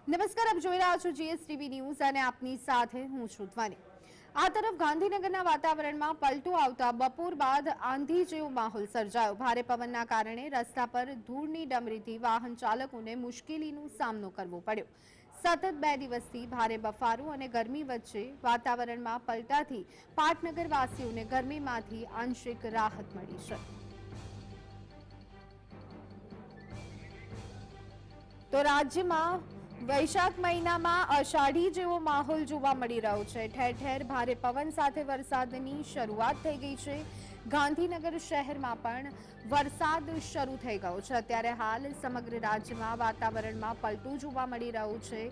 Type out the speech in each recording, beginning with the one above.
નમસ્કાર, આપ જોઈ રહ્યા છો જીએસટીવી ન્યૂઝ અને આપની સાથે હું છું ધ્વની। આ તરફ ગાંધીનગરના વાતાવરણમાં પલટો આવતા બપોર બાદ આંધી જેવો માહોલ સર્જાયો। ભારે પવનના કારણે રસ્તા પર ધૂળની ડમરીથી વાહન ચાલકોને મુશ્કેલીનો સામનો કરવો પડ્યો। સતત 2 દિવસથી ભારે બફારો અને ગરમી વચ્ચે વાતાવરણમાં પલટાથી પાટનગરવાસીઓને ગરમીમાંથી આંશિક રાહત મળી છે। તો રાજ્યમાં વૈશાખ મહિનામાં અષાઢી જેવો માહોલ જોવા મળી રહ્યો છે। ઠેર ઠેર ભારે પવન સાથે વરસાદની શરૂઆત થઈ ગઈ છે। ગાંધીનગર શહેરમાં પણ વરસાદ શરૂ થઈ ગયો છે। અત્યારે હાલ સમગ્ર રાજ્યમાં વાતાવરણમાં પલટો જોવા મળી રહ્યો છે।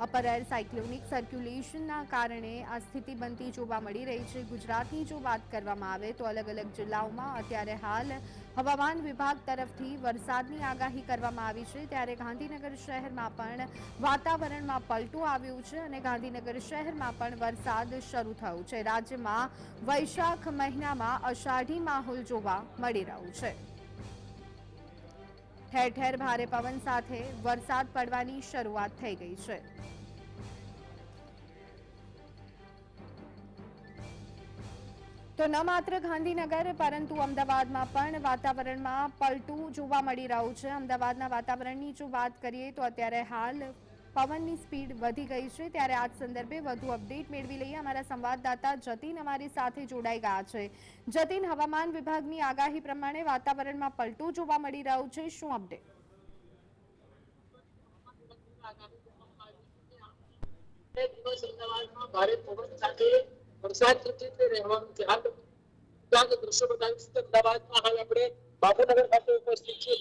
અપર એર સાયક્લોનિક સર્ક્યુલેશનના કારણે આ સ્થિતિ બનતી જોવા મળી રહી છે। ગુજરાતની જો વાત કરવામાં આવે તો અલગ અલગ જિલ્લાઓમાં અત્યારે હાલ હવામાન વિભાગ તરફથી વરસાદની આગાહી કરવામાં આવી છે। ત્યારે ગાંધીનગર શહેરમાં પણ વાતાવરણમાં પલટો આવ્યો છે અને ગાંધીનગર શહેરમાં પણ વરસાદ શરૂ થયો છે। રાજ્યમાં વૈશાખ મહિનામાં અષાઢી માહોલ જોવા મળી રહ્યો છે। ઠેર ઠેર ભારે પવન સાથે વરસાદ પડવાની શરૂઆત થઈ ગઈ છે। તો ન માત્ર ગાંધીનગર પરંતુ અમદાવાદમાં પણ વાતાવરણમાં પલટો જોવા મળી રહ્યો છે। અમદાવાદના વાતાવરણની જો વાત કરીએ તો અત્યારે હાલ પવનની સ્પીડ વધી ગઈ છે। ત્યારે આ સંદર્ભે વધુ અપડેટ મેળવી લઈએ। અમારા સંવાદદાતા જતીન અમારી સાથે જોડાઈ ગયા છે। જતીન, હવામાન વિભાગની આગાહી પ્રમાણે વાતાવરણમાં પલટો જોવા મળી રહ્યો છે, શું અપડેટ? દિવસ અમદાવાદમાં ભારે પવન સાથે વરસાદ રહેવાનું છે। હાલ દ્રશ્યો બતાવીશ તો અમદાવાદમાં હાલ આપણે બાપુનગર ખાતે ઉપસ્થિત છીએ।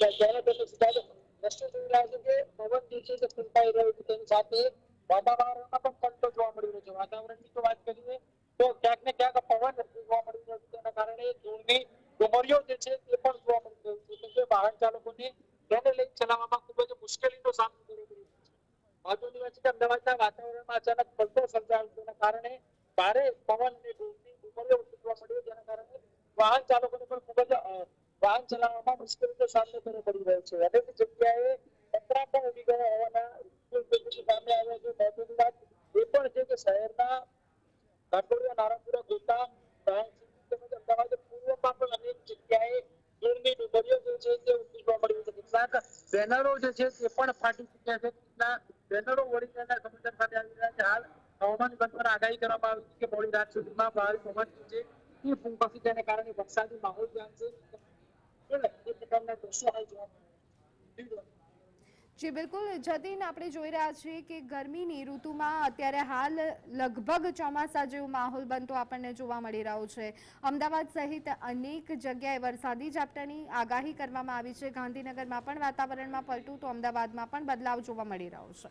દ્રશ્યો જોઈ રહ્યા છે કે પવન જે છે તે ફૂંકાઈ રહ્યો છે, તેની સાથે વાતાવરણમાં પણ પલટો જોવા મળી રહ્યો છે। વાતાવરણની જો વાત કરીએ તો ક્યાંક ને ક્યાંક પવન જોવા મળી રહ્યો છે, તેના કારણે ધૂળની ડુમરીઓ જે છે તે પણ જોવા મળી રહ્યું છે, એટલે કે વાહન ચાલકોને તેને લઈ ચલાવવામાં ખૂબ જ મુશ્કેલીનો સામનો કરવો પડી રહ્યો છે। મહત્વની વાત છે કે અમદાવાદના વાતાવરણમાં અચાનક પલટો સર્જાયો, તેના કારણે ભારે પવન અને ધૂળની ડુમરીઓ જોવા મળ્યો, જેના કારણે વાહન ચાલકોને પણ ખૂબ જ વાહન ચલાવવામાં મુશ્કેલીનો સામનો કરવો પડી રહ્યો છે। અનેક જગ્યાએ પતરા પણ ઉડી ગયા હોવાના સામે આવ્યા છે। મહત્વની વાત એ પણ છે કે શહેરના ઘાટોડિયા, નારણપુરા, ગોતા, તેમજ અમદાવાદ પૂર્વમાં પણ અનેક જગ્યાએ ધૂળની ડુમરીઓ જે છે તે જોવા મળી છે। કેટલાક બેનરો જે છે તે પણ ફાટી ચૂક્યા છે। કેટલા બેનરો વળી તેના સમાચાર સામે આવી રહ્યા છે। હાલ હવામાન વિભાગ દ્વારા આગાહી કરવામાં આવી છે કે મોડી રાત સુધીમાં ભારે પવન જે છે તે ફૂંકાશે, તેને કારણે વરસાદી માહોલ જામશે। એ પ્રકારના દ્રશ્યો હાલ જોવા મળી રહ્યા છે। જી બિલકુલ જતીન, આપણે જોઈ રહ્યા છીએ કે ગરમીની ઋતુમાં અત્યારે હાલ લગભગ ચોમાસા જેવો માહોલ બનતો આપણને જોવા મળી રહ્યો છે। અમદાવાદ સહિત અનેક જગ્યાએ વરસાદી ઝાપટાની આગાહી કરવામાં આવી છે। ગાંધીનગરમાં પણ વાતાવરણમાં પલટો તો અમદાવાદમાં પણ બદલાવ જોવા મળી રહ્યો છે।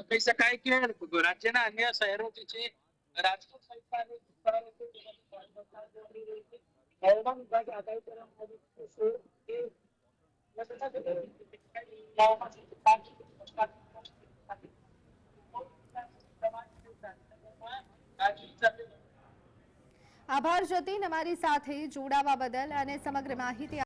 કહી શકાય કે રાજ્યના અન્ય શહેરો જે છે, રાજકોટ સહિતના હવામાન વિભાગે આગાહી કરવામાં આવી છે આભાર જતીન, અમારી સાથે જોડાવા બદલ અને સમગ્ર માહિતી